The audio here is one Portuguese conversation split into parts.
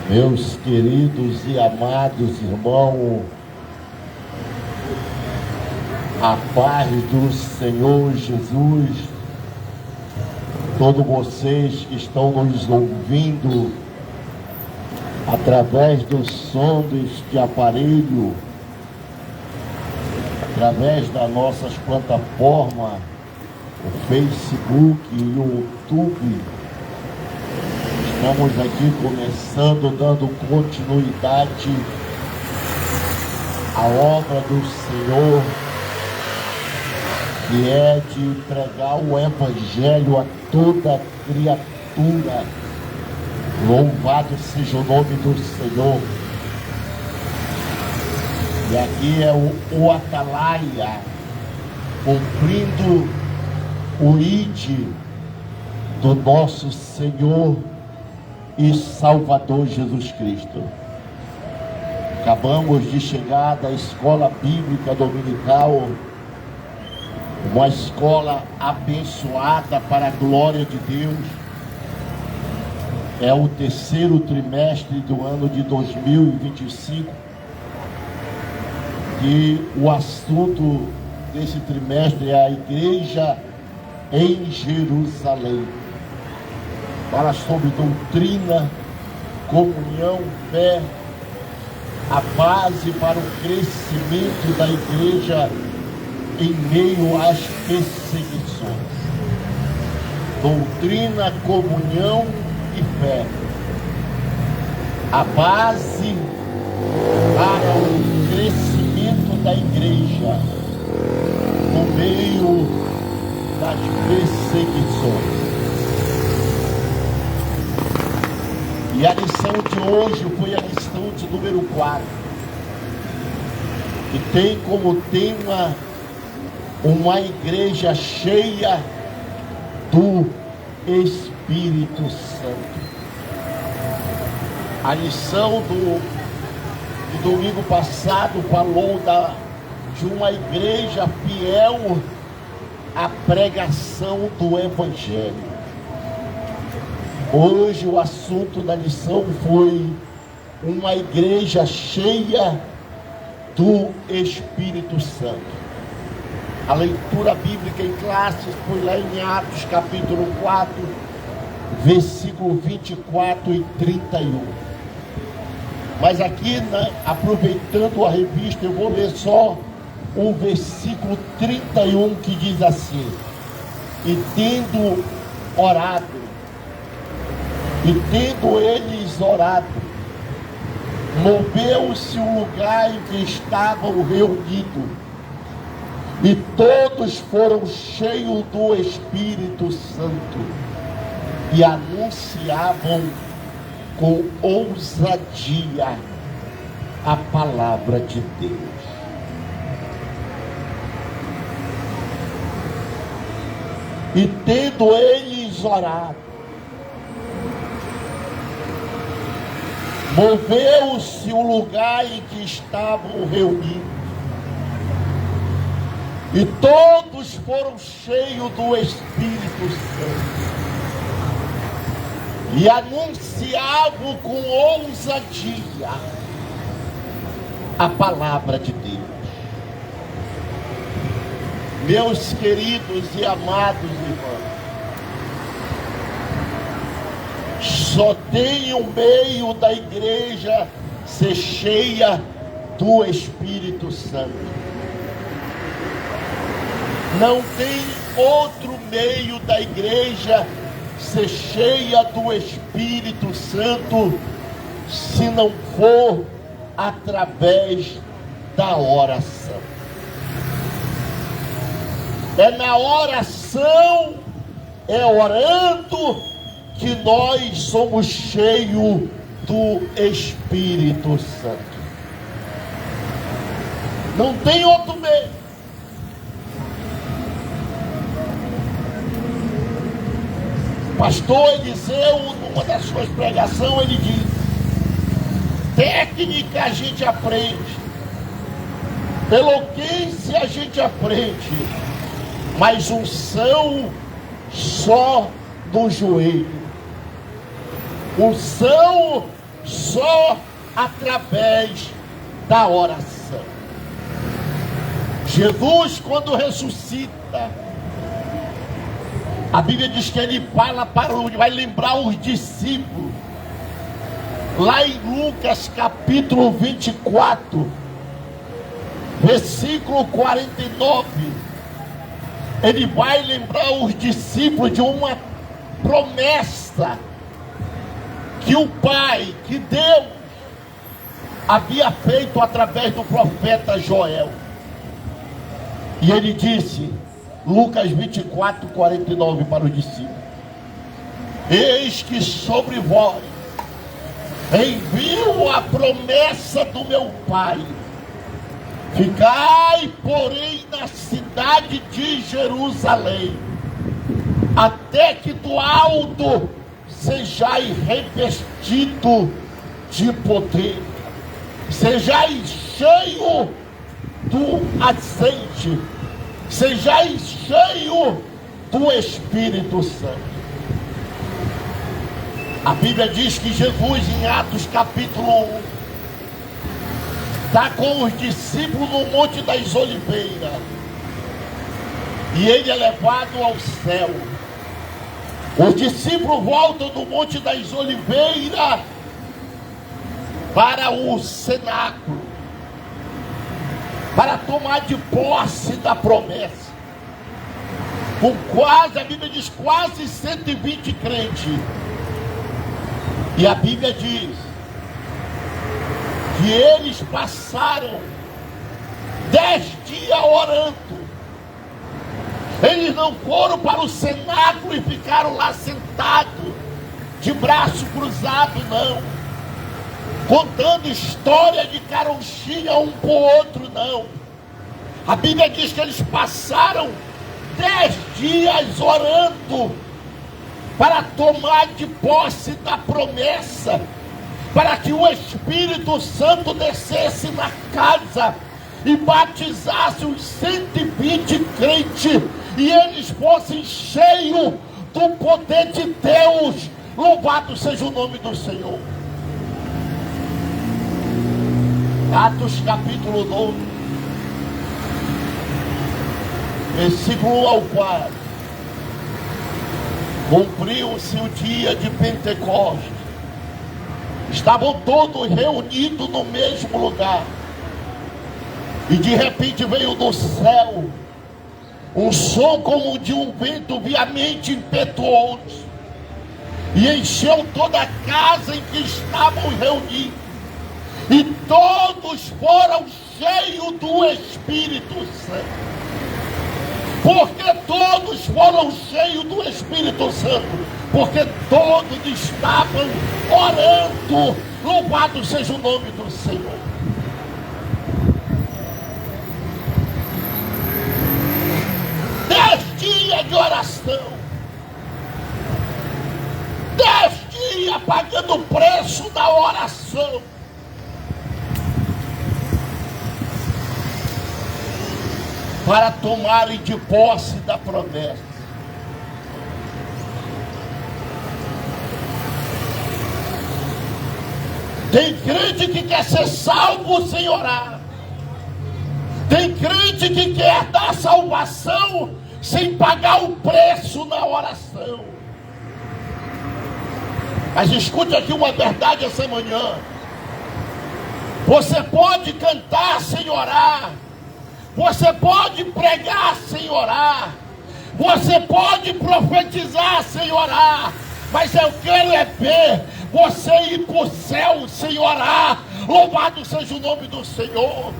Meus queridos e amados irmãos, a paz do Senhor Jesus, todos vocês que estão nos ouvindo através do som deste aparelho, através das nossas plataformas, o Facebook e o YouTube. Estamos aqui começando, dando continuidade à obra do Senhor, que é de pregar o Evangelho a toda criatura. Louvado seja o nome do Senhor. E aqui é o Atalaia, cumprindo o ID do nosso Senhor e Salvador Jesus Cristo. Acabamos de chegar da escola bíblica dominical, uma escola abençoada para a glória de Deus. É o terceiro trimestre do ano de 2025 e o assunto desse trimestre é a igreja em Jerusalém. Fala sobre doutrina, comunhão, fé, a base para o crescimento da igreja em meio às perseguições. Doutrina, comunhão e fé. A base para o crescimento da igreja no meio das perseguições. E a lição de hoje foi a lição de número 4, que tem como tema uma igreja cheia do Espírito Santo. A lição do domingo passado falou de uma igreja fiel à pregação do Evangelho. Hoje o assunto da lição foi uma igreja cheia do Espírito Santo. A leitura bíblica em classes foi lá em Atos capítulo 4, versículo 24 e 31. Mas aqui, aproveitando a revista, eu vou ler só o versículo 31, que diz assim: e tendo eles orado, moveu-se o lugar em que estavam reunidos, e todos foram cheios do Espírito Santo e anunciavam com ousadia a palavra de Deus. E tendo eles orado, moveu-se o lugar em que estavam reunidos, e todos foram cheios do Espírito Santo e anunciavam com ousadia a palavra de Deus. Meus queridos e amados irmãos, só tem um meio da igreja ser cheia do Espírito Santo. Não tem outro meio da igreja ser cheia do Espírito Santo se não for através da oração. É na oração, é orando que nós somos cheios do Espírito Santo. Não tem outro meio. Pastor Eliseu, numa das suas pregações, ele diz: técnica a gente aprende, eloquência a gente aprende, mas unção só no joelho. Unção só através da oração. Jesus, quando ressuscita, a Bíblia diz que ele fala vai lembrar os discípulos. Lá em Lucas capítulo 24, versículo 49, ele vai lembrar os discípulos de uma promessa que o Pai, que Deus havia feito através do profeta Joel. E ele disse, Lucas 24, 49 para os discípulos: eis que sobre vós envio a promessa do meu Pai. Ficai, porém, na cidade de Jerusalém, até que do alto sejais revestido de poder, sejais cheio do azeite, sejais cheio do Espírito Santo. A Bíblia diz que Jesus, em Atos capítulo 1, está com os discípulos no Monte das Oliveiras, e ele é levado ao céu. Os discípulos voltam do Monte das Oliveiras para o cenáculo, para tomar de posse da promessa. Com quase, a Bíblia diz, quase 120 crentes. E a Bíblia diz que eles passaram 10 dias orando. Eles não foram para o cenáculo e ficaram lá sentados, de braço cruzado, não, contando história de caronchinha um para o outro, não. A Bíblia diz que eles passaram 10 dias orando para tomar de posse da promessa, para que o Espírito Santo descesse na casa e batizasse os 120 crentes, e eles fossem cheios do poder de Deus. Louvado seja o nome do Senhor. Atos capítulo 2, versículo 1 ao 4. Cumpriu-se o dia de Pentecostes. Estavam todos reunidos no mesmo lugar. E de repente veio do céu um som como de um vento viamente impetuoso, e encheu toda a casa em que estavam reunidos. E todos foram cheios do Espírito Santo. Por que todos foram cheios do Espírito Santo? Porque todos estavam orando. Louvado seja o nome do Senhor. De oração, 10 dias pagando o preço da oração. Para tomarem de posse da promessa. Tem crente que quer ser salvo sem orar. Tem crente que quer dar salvação sem pagar o preço na oração. Mas escute aqui uma verdade essa manhã. Você pode cantar sem orar. Você pode pregar sem orar. Você pode profetizar sem orar. Mas eu quero é ver você ir para o céu sem orar. Louvado seja o nome do Senhor.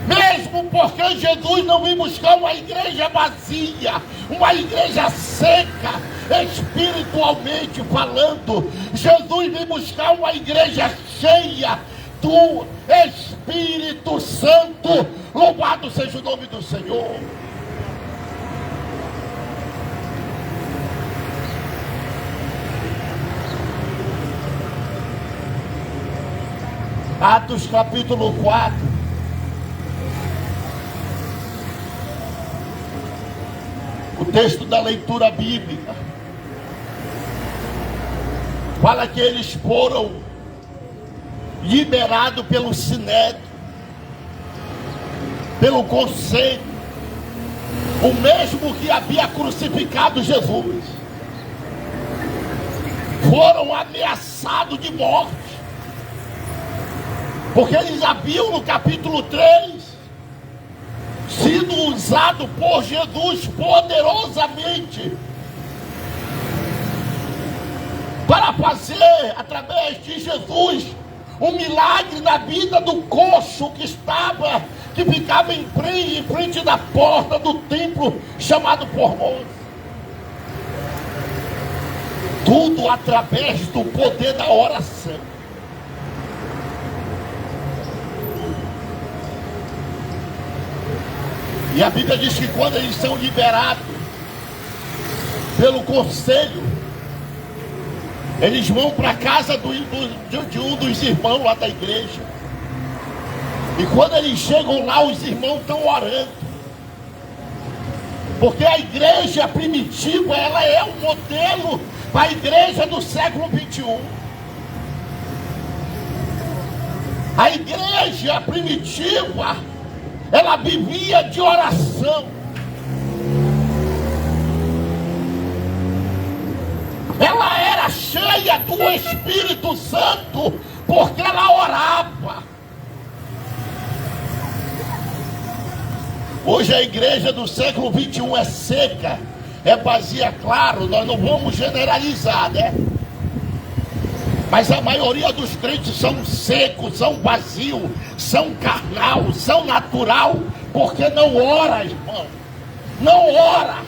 Mesmo porque Jesus não veio buscar uma igreja vazia, uma igreja seca, espiritualmente falando. Jesus veio buscar uma igreja cheia do Espírito Santo. Louvado seja o nome do Senhor. Atos capítulo 4. O texto da leitura bíblica fala que eles foram liberado pelo Sinédrio, pelo conselho, o mesmo que havia crucificado Jesus, foram ameaçados de morte, porque eles haviam no capítulo 3 sido usados por Jesus poderosamente para fazer, através de Jesus, um milagre na vida do coxo que ficava em frente da porta do templo chamado Formoso. Tudo através do poder da oração. E a Bíblia diz que quando eles são liberados pelo conselho, eles vão para a casa de um dos irmãos lá da igreja. E quando eles chegam lá, os irmãos estão orando. Porque a igreja primitiva, ela é um modelo para a igreja do século 21. A igreja primitiva, ela vivia de oração. Ela era cheia do Espírito Santo, porque ela orava. Hoje a igreja do século 21 é seca, é vazia, claro, nós não vamos generalizar, né? Mas a maioria dos crentes são secos, são vazios, são carnal, são natural, porque não ora, irmão. Não ora.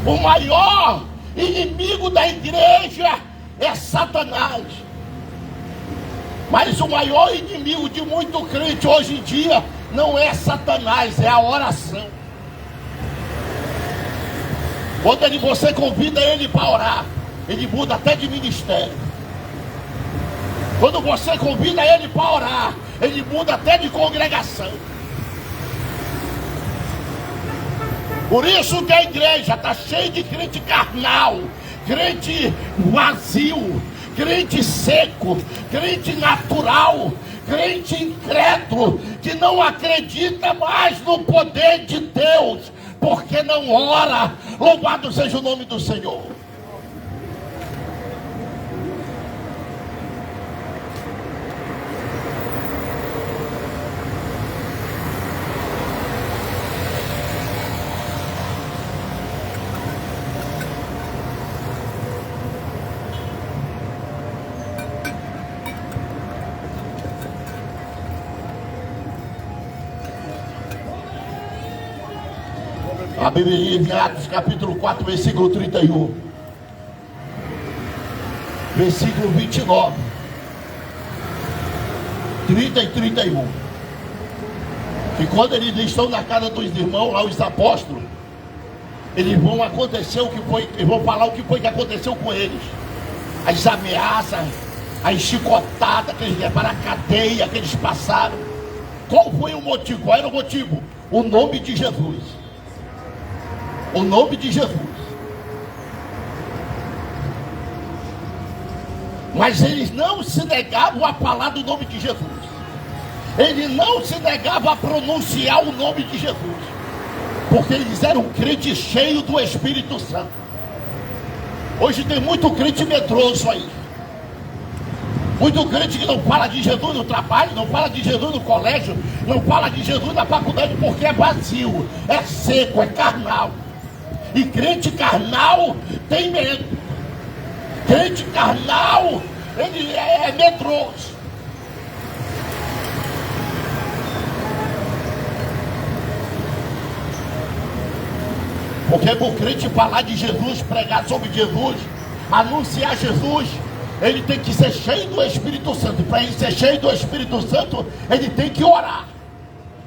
O maior inimigo da igreja é Satanás. Mas o maior inimigo de muito crente hoje em dia não é Satanás, é a oração. Quando você convida ele para orar, ele muda até de ministério. Quando você convida ele para orar, ele muda até de congregação. Por isso que a igreja está cheia de crente carnal, crente vazio, crente seco, crente natural, crente incrédulo, que não acredita mais no poder de Deus, porque não ora. Louvado seja o nome do Senhor. A Bíblia diz em Atos capítulo 4, versículo 31, versículo 29, 30 e 31, que quando eles estão na casa dos irmãos, lá os apóstolos, eles vão falar o que foi que aconteceu com eles, as ameaças, as chicotadas que eles levaram, a cadeia que eles passaram. Qual foi o motivo? Qual era o motivo? O nome de Jesus. O nome de Jesus. Mas eles não se negavam a falar do nome de Jesus. Eles não se negavam a pronunciar o nome de Jesus, porque eles eram crentes cheios do Espírito Santo. Hoje tem muito crente medroso aí. Muito crente que não fala de Jesus no trabalho, não fala de Jesus no colégio, não fala de Jesus na faculdade, porque é vazio, é seco, é carnal. E crente carnal tem medo. Crente carnal, ele é medroso. Porque para o crente falar de Jesus, pregar sobre Jesus, anunciar Jesus, ele tem que ser cheio do Espírito Santo. E para ele ser cheio do Espírito Santo, ele tem que orar.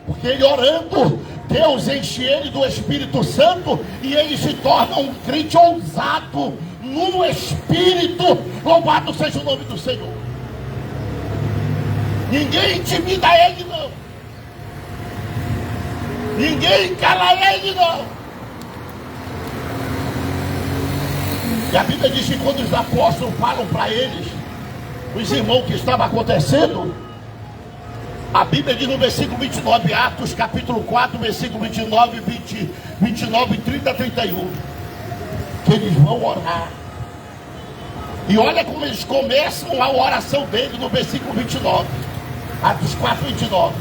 Porque ele orando, Deus enche ele do Espírito Santo e ele se torna um crente ousado no Espírito. Louvado seja o nome do Senhor. Ninguém intimida ele, não. Ninguém cala ele, não. E a Bíblia diz que quando os apóstolos falam para eles, os irmãos, que estava acontecendo, a Bíblia diz no versículo 29, Atos capítulo 4, versículo 29, 29, 30, 31, que eles vão orar. E olha como eles começam a oração deles no versículo 29, Atos 4, 29.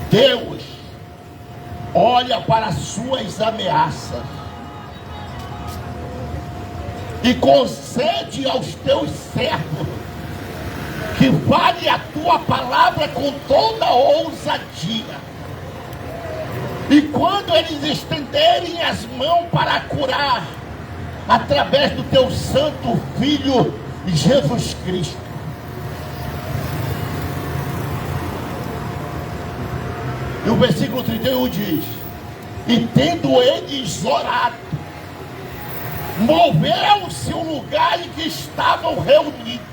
Deus olha para as suas ameaças e concede aos teus servos que fale a tua palavra com toda ousadia. E quando eles estenderem as mãos para curar, através do teu santo Filho Jesus Cristo. E o versículo 31 diz: e tendo eles orado, moveu-se o lugar em que estavam reunidos,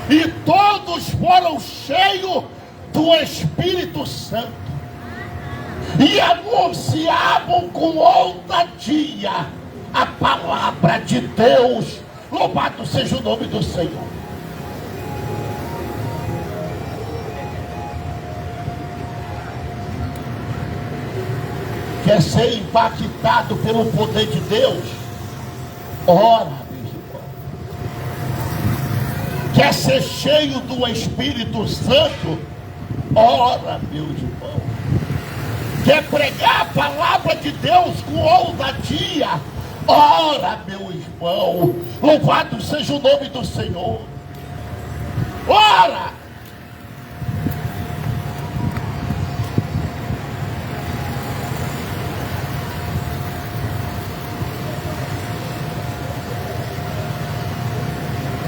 e todos foram cheios do Espírito Santo, e anunciavam com ousadia a palavra de Deus. Louvado seja o nome do Senhor. Quer ser impactado pelo poder de Deus? Ora, meu irmão. Quer ser cheio do Espírito Santo? Ora, meu irmão. Quer pregar a palavra de Deus com ousadia? Ora, meu irmão. Louvado seja o nome do Senhor. Ora.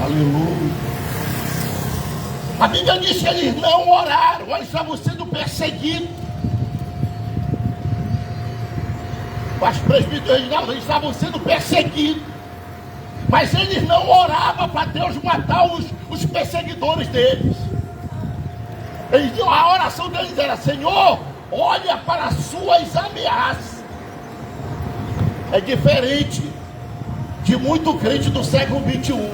Aleluia. A Bíblia diz que eles não oraram, eles estavam sendo perseguidos. Os presbíteros eles estavam sendo perseguidos, mas eles não oravam para Deus matar os perseguidores deles. A oração deles era: Senhor, olha para as suas ameaças. É diferente de muito crente do século 21,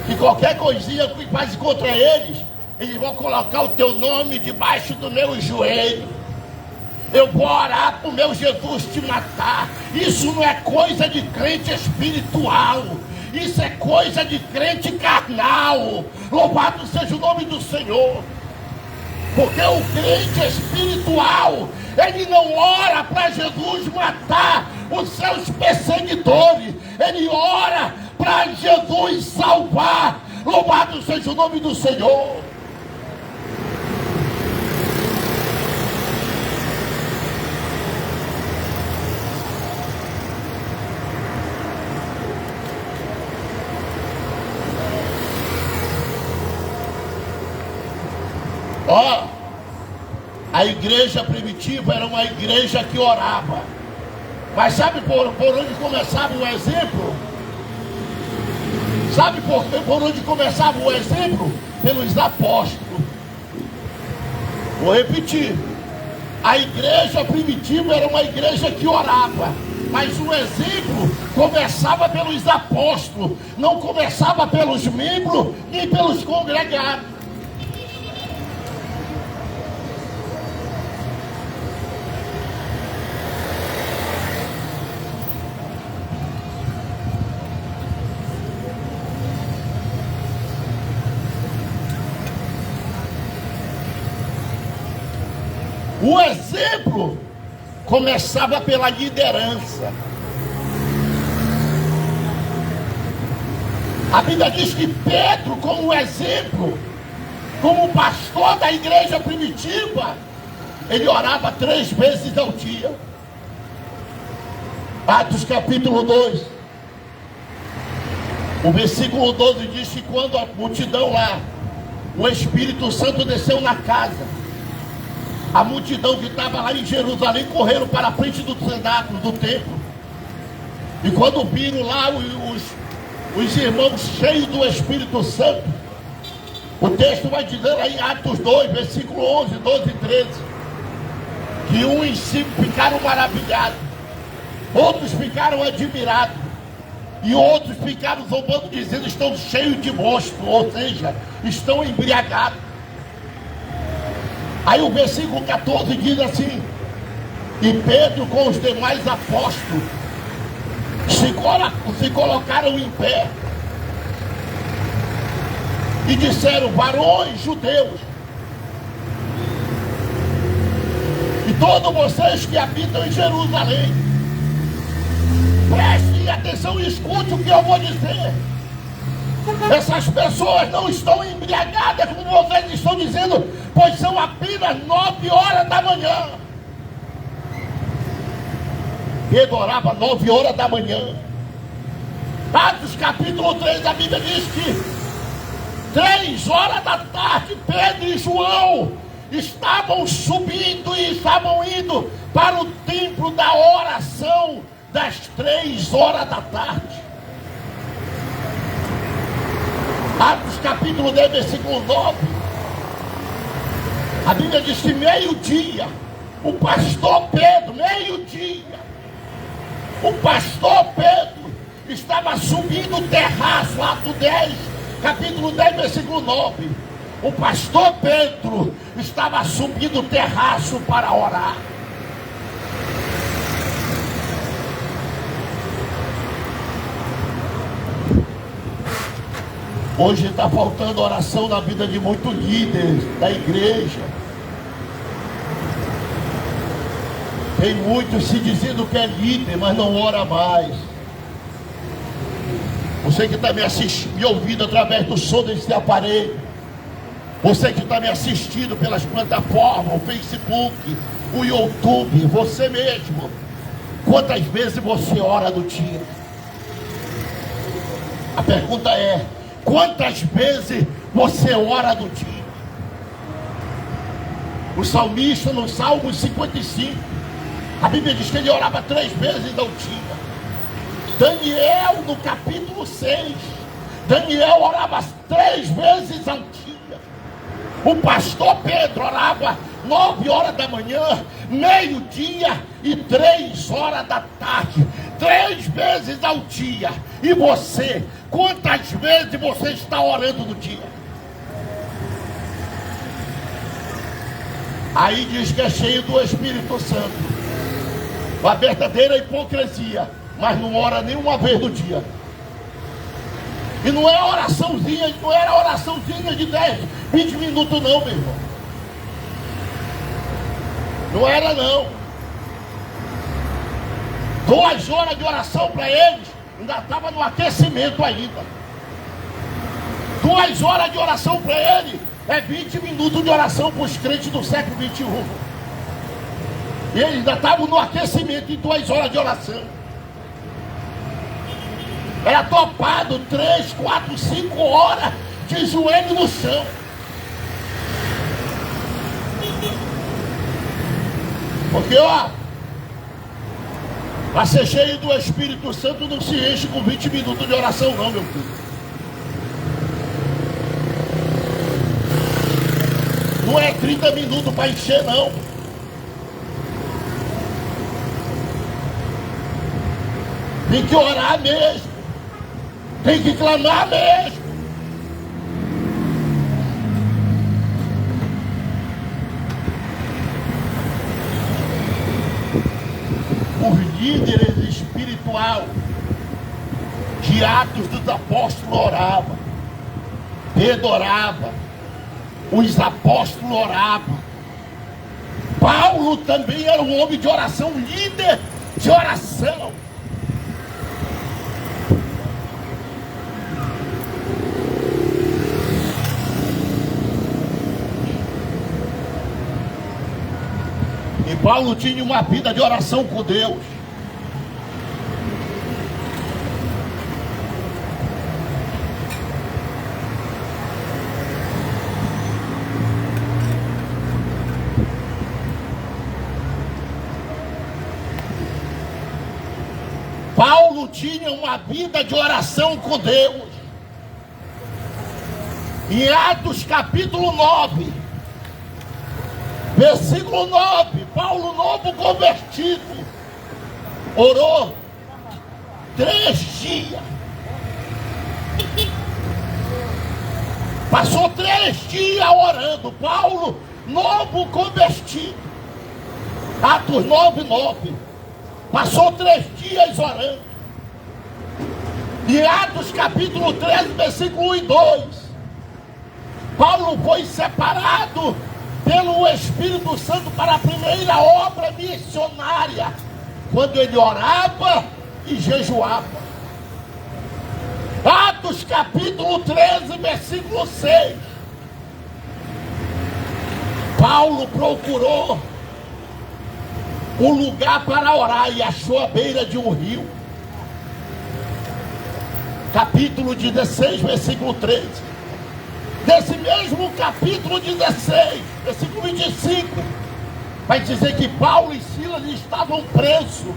que qualquer coisinha que faz contra eles vão colocar o teu nome debaixo do meu joelho. Eu vou orar para o meu Jesus te matar. Isso não é coisa de crente espiritual. Isso é coisa de crente carnal. Louvado seja o nome do Senhor. Porque o crente espiritual, ele não ora para Jesus matar os seus perseguidores. Ele ora para Jesus salvar. Louvado seja o nome do Senhor. Ó, a igreja primitiva era uma igreja que orava. Mas sabe por onde começava o exemplo? Sabe por onde começava o exemplo? Pelos apóstolos. Vou repetir. A igreja primitiva era uma igreja que orava. Mas o exemplo começava pelos apóstolos. Não começava pelos membros, nem pelos congregados. O exemplo começava pela liderança. A Bíblia diz que Pedro, como exemplo, como pastor da igreja primitiva, ele orava 3 vezes ao dia. Atos capítulo 2, o versículo 12 diz que quando a multidão lá, o Espírito Santo desceu na casa, a multidão que estava lá em Jerusalém correram para a frente do cenáculo, do templo. E quando viram lá os irmãos cheios do Espírito Santo, o texto vai dizer lá em Atos 2, versículo 11, 12 e 13, que uns ficaram maravilhados Outros ficaram admirados. E outros ficaram zombando, dizendo: estão cheios de mosto, ou seja, estão embriagados. Aí o versículo 14 diz assim: e Pedro com os demais apóstolos se colocaram em pé e disseram: varões judeus, e todos vocês que habitam em Jerusalém, prestem atenção e escute o que eu vou dizer. Essas pessoas não estão embriagadas como vocês estão dizendo, pois são apenas 9 horas da manhã. Pedro orava 9 horas da manhã. Atos capítulo 3, a Bíblia diz que 3 horas da tarde, Pedro e João estavam subindo e estavam indo para o templo da oração das 3 horas da tarde. Atos capítulo 10, versículo 9. A Bíblia diz que meio-dia, o pastor Pedro, o pastor Pedro estava subindo o terraço. Atos 10, capítulo 10, versículo 9. O pastor Pedro estava subindo o terraço para orar. Hoje está faltando oração na vida de muitos líderes da igreja. Tem muitos se dizendo que é líder, mas não ora mais. Você que está me assistindo, me ouvindo através do som desse aparelho, você que está me assistindo pelas plataformas, o Facebook, o YouTube, você mesmo, quantas vezes você ora no dia? A pergunta é: quantas vezes você ora no dia? O salmista, no Salmo 55, a Bíblia diz que ele orava 3 vezes ao dia. Daniel, no capítulo 6, Daniel orava 3 vezes ao dia. O pastor Pedro orava 9 horas da manhã, meio-dia e 3 horas da tarde. 3 vezes ao dia. E você, quantas vezes você está orando no dia? Aí diz que é cheio do Espírito Santo. Uma verdadeira hipocrisia, mas não ora nenhuma vez no dia. E não é oraçãozinha, não era oraçãozinha de 10, 20 minutos não, meu irmão. Não era não. 2 horas de oração para eles, ainda estava no aquecimento ainda. 2 horas de oração para ele é 20 minutos de oração para os crentes do século 21. E eles ainda estavam no aquecimento em 2 horas de oração. Era topado 3, 4, 5 horas de joelho no chão. Porque, ó, para ser cheio do Espírito Santo não se enche com 20 minutos de oração não, meu filho. Não é 30 minutos para encher não. Tem que orar mesmo. Tem que clamar mesmo. Os líderes espirituais de Atos dos Apóstolos oravam. Pedro orava. Os apóstolos oravam. Paulo também era um homem de oração, líder de oração. E Paulo tinha uma vida de oração com Deus. Paulo tinha uma vida de oração com Deus. Em Atos capítulo 9, versículo 9, Paulo novo convertido, Orou 3 dias. Passou 3 dias orando. Paulo, novo convertido. Atos 9:9. Passou 3 dias orando. E Atos capítulo 13, versículo 1 e 2. Paulo foi separado pelo Espírito Santo para a primeira obra missionária, quando ele orava e jejuava. Atos capítulo 13, versículo 6. Paulo procurou um lugar para orar e achou a beira de um rio. Capítulo 16, versículo 13. Nesse mesmo capítulo 16, versículo 25, vai dizer que Paulo e Silas estavam presos,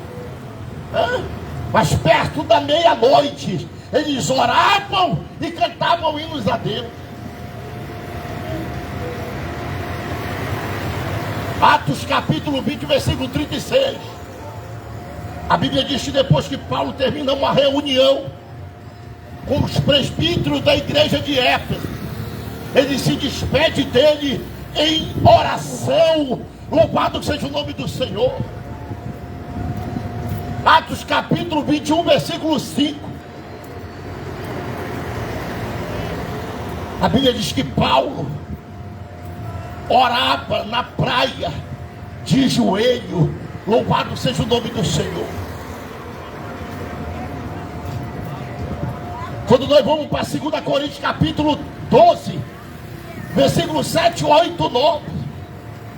mas perto da meia-noite eles oravam e cantavam hinos a Deus. Atos capítulo 20, versículo 36. A Bíblia diz que depois que Paulo termina uma reunião com os presbíteros da igreja de Éfeso, ele se despede dele em oração. Louvado seja o nome do Senhor. Atos capítulo 21, versículo 5. A Bíblia diz que Paulo orava na praia de joelho. Louvado seja o nome do Senhor. Quando nós vamos para 2 Coríntios capítulo 12, versículo 7, 8, 9,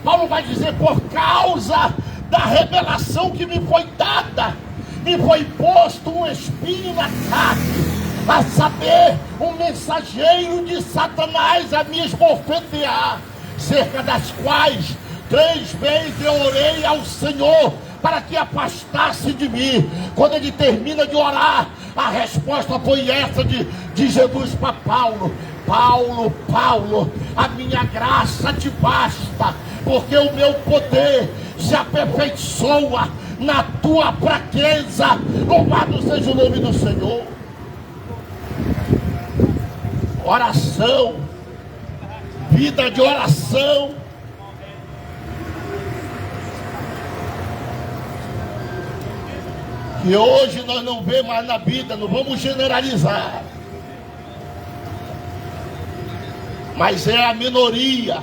Paulo vai dizer: por causa da revelação que me foi dada, me foi posto um espinho na carne, a saber, um mensageiro de Satanás a me esbofetear, cerca das quais 3 vezes eu orei ao Senhor para que afastasse de mim. Quando ele termina de orar, a resposta foi essa de Jesus para Paulo: Paulo, Paulo, a minha graça te basta, porque o meu poder se aperfeiçoa na tua fraqueza. Louvado seja o nome do Senhor. Oração, vida de oração. Que hoje nós não vemos mais na vida, não vamos generalizar, mas é a minoria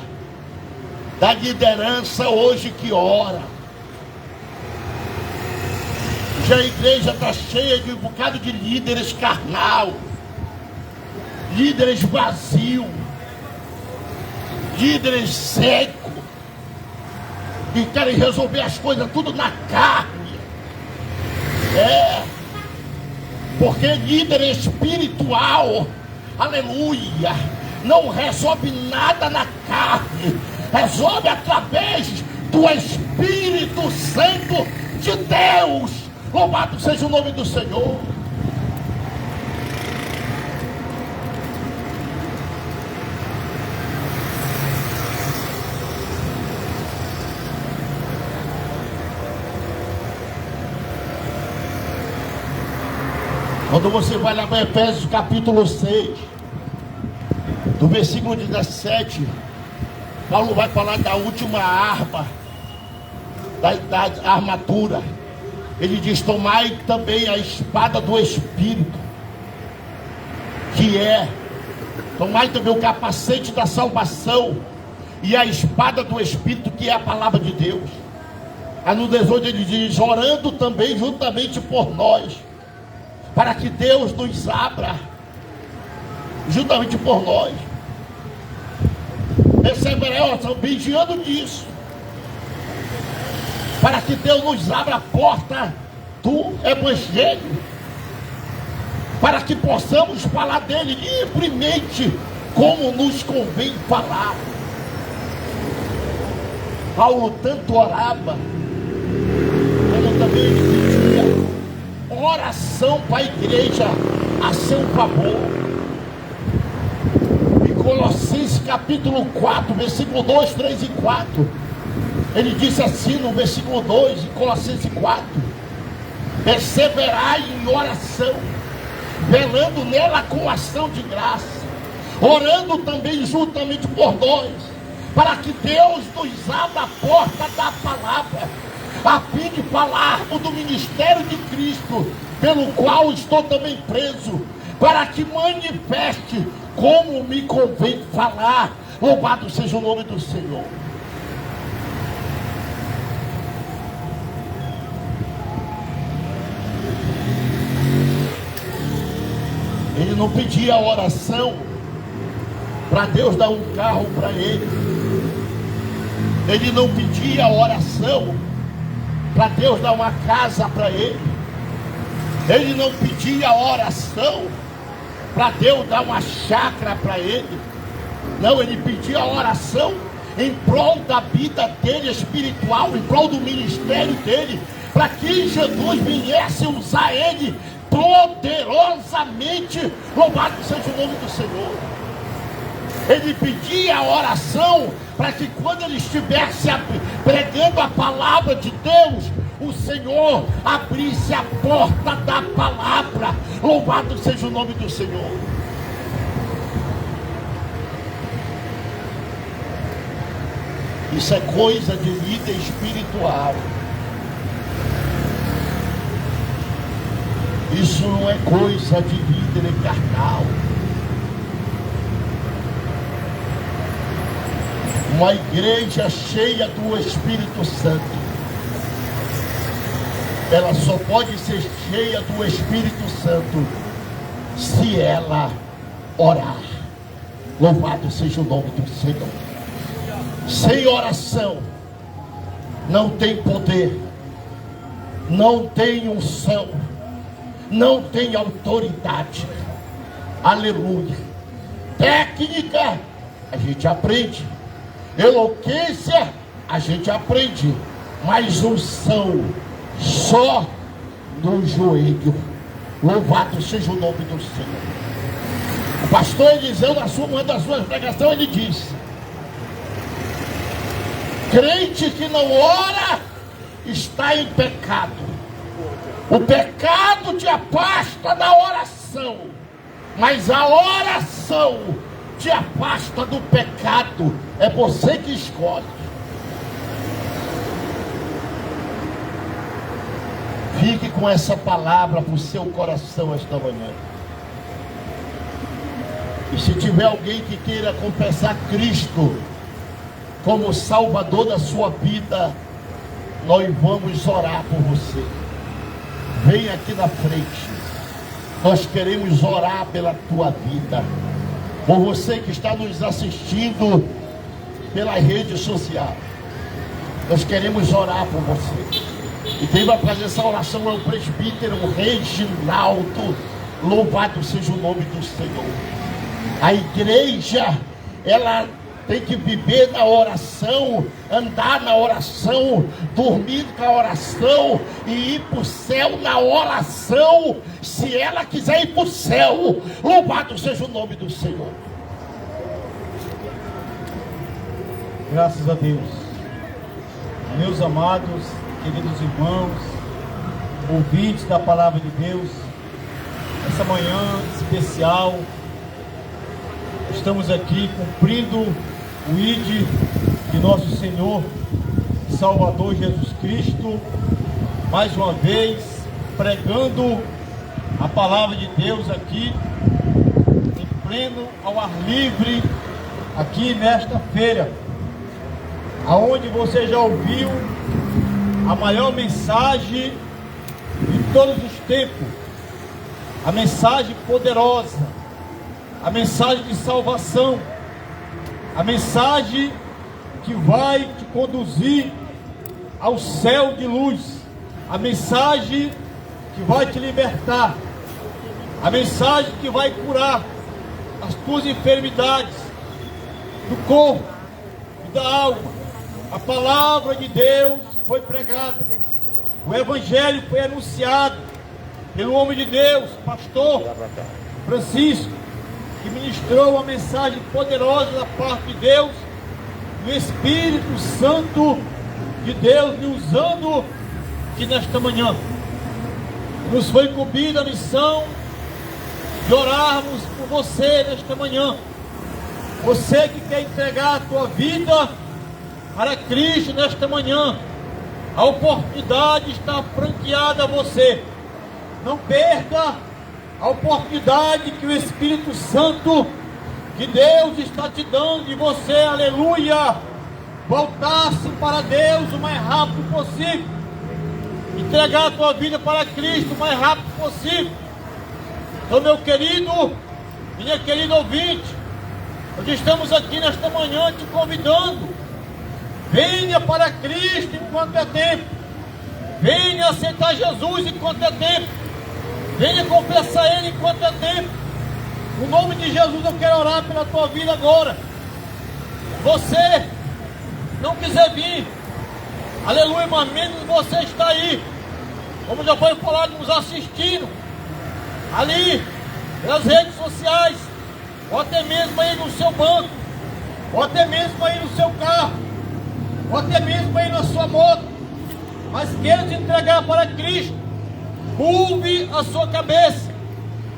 da liderança hoje que ora. Já a igreja está cheia de um bocado de líderes carnal, líderes vazios, líderes secos, que querem resolver as coisas tudo na carne. Porque líder espiritual, aleluia, não resolve nada na carne, resolve através do Espírito Santo de Deus. Louvado seja o nome do Senhor. Quando você vai lá para Efésios capítulo 6, do versículo 17, Paulo vai falar da última arma, da armadura. Ele diz: tomai também a espada do Espírito, que é, tomai também o capacete da salvação e a espada do Espírito, que é a palavra de Deus. Aí no 18 ele diz: orando também juntamente por nós, para que Deus nos abra, juntamente por nós. Percebe, estão vigiando nisso, para que Deus nos abra a porta do Evangelho, para que possamos falar dele livremente, como nos convém falar. Paulo tanto orava, como também ele pedia oração para a igreja a seu favor. Em Colossenses capítulo 4, versículo 2, 3 e 4, ele disse assim no versículo 2, em Colossenses 4: Perseverai em oração, velando nela com ação de graça, orando também juntamente por nós, para que Deus nos abra a porta da palavra, a fim de falarmos do ministério de Cristo, pelo qual estou também preso, para que manifeste como me convém falar. Louvado seja o nome do Senhor. Ele não pedia oração para Deus dar um carro para ele. Ele não pedia oração para Deus dar uma casa para ele. Ele não pedia oração para Deus dar uma chácara para ele. Não, ele pedia oração em prol da vida dele espiritual, em prol do ministério dele, para que Jesus viesse usar ele poderosamente. Louvado seja o nome do Senhor. Ele pedia oração para que quando ele estivesse pregando a palavra de Deus, o Senhor abrisse a porta da palavra. Louvado seja o nome do Senhor. Isso é coisa de líder espiritual. Isso não é coisa de líder carnal. Uma igreja cheia do Espírito Santo, ela só pode ser cheia do Espírito Santo se ela orar. Louvado seja o nome do Senhor. Sem oração não tem poder, não tem unção, não tem autoridade. Aleluia. Técnica a gente aprende, eloquência a gente aprende, mas unção só no joelho. Louvado seja o nome do Senhor. O pastor Eliseu, uma das suas pregações, ele disse: crente que não ora está em pecado. O pecado te afasta da oração, mas a oração te afasta do pecado. É você que escolhe. Fique com essa palavra para o seu coração esta manhã. E se tiver alguém que queira confessar Cristo como Salvador da sua vida, nós vamos orar por você. Vem aqui na frente. Nós queremos orar pela tua vida. Por você que está nos assistindo pela rede social, nós queremos orar por você. E quem vai fazer essa oração é o presbítero Reginaldo. Louvado seja o nome do Senhor. A igreja, ela tem que viver na oração, andar na oração, dormir com a oração e ir para o céu na oração, se ela quiser ir para o céu. Louvado seja o nome do Senhor. Graças a Deus. Meus amados, queridos irmãos, ouvintes da palavra de Deus, essa manhã especial, estamos aqui cumprindo o ID de nosso Senhor e Salvador Jesus Cristo, mais uma vez pregando a palavra de Deus aqui em pleno ao ar livre, aqui nesta feira, aonde você já ouviu a maior mensagem de todos os tempos, a mensagem poderosa, a mensagem de salvação, a mensagem que vai te conduzir ao céu de luz, a mensagem que vai te libertar, a mensagem que vai curar as tuas enfermidades do corpo e da alma. A palavra de Deus foi pregada, o evangelho foi anunciado pelo homem de Deus, pastor Francisco, que ministrou uma mensagem poderosa da parte de Deus, do Espírito Santo de Deus me usando aqui nesta manhã. Nos foi incumbida a missão de orarmos por você nesta manhã. Você que quer entregar a tua vida para Cristo nesta manhã, a oportunidade está franqueada a você. Não perca a oportunidade que o Espírito Santo, que Deus está te dando, de você, aleluia, voltar-se para Deus o mais rápido possível, entregar a tua vida para Cristo o mais rápido possível. Então, meu querido, minha querida ouvinte, nós estamos aqui nesta manhã te convidando. Venha para Cristo enquanto é tempo. Venha aceitar Jesus enquanto é tempo. Venha confessar Ele enquanto é tempo. No nome de Jesus eu quero orar pela tua vida agora. Você não quiser vir, aleluia, mas menos você está aí, como já foi falado, nos assistindo ali pelas redes sociais, ou até mesmo aí no seu banco, ou até mesmo aí no seu carro, ou até mesmo aí na sua moto, mas queira se entregar para Cristo. Curve a sua cabeça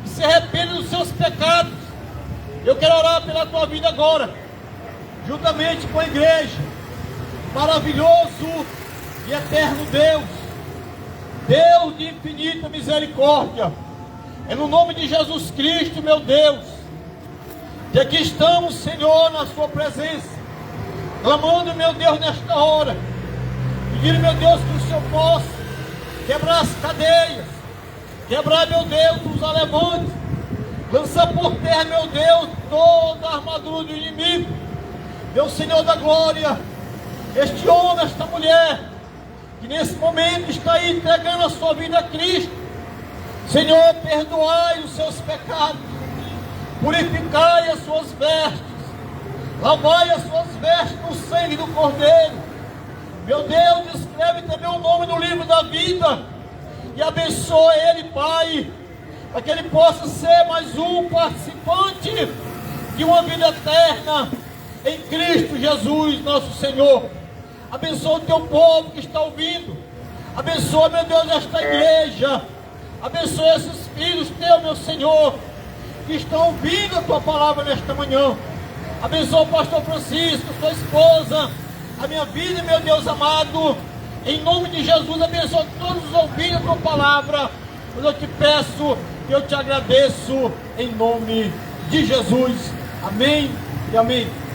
e se arrependa dos seus pecados. Eu quero orar pela tua vida agora, juntamente com a igreja. Maravilhoso e eterno Deus, Deus de infinita misericórdia, é no nome de Jesus Cristo, meu Deus, que aqui estamos, Senhor, na sua presença, clamando, meu Deus, nesta hora, pedindo, meu Deus, que o Senhor possa quebrar as cadeias, quebrar, meu Deus, os alemantes, lançar por terra, meu Deus, toda a armadura do inimigo. Meu Senhor da glória, este homem, esta mulher, que nesse momento está aí entregando a sua vida a Cristo, Senhor, perdoai os seus pecados, purificai as suas vestes, lavai as suas vestes no sangue do Cordeiro. Meu Deus, escreve também o nome no livro da vida e abençoa ele, Pai, para que ele possa ser mais um participante de uma vida eterna em Cristo Jesus, nosso Senhor. Abençoa o teu povo que está ouvindo. Abençoa, meu Deus, esta igreja. Abençoa esses filhos teus, meu Senhor, que estão ouvindo a tua palavra nesta manhã. Abençoa o pastor Francisco, sua esposa, a minha vida, meu Deus amado. Em nome de Jesus, abençoa todos os ouvintes a tua palavra. Eu te peço e eu te agradeço em nome de Jesus. Amém e amém.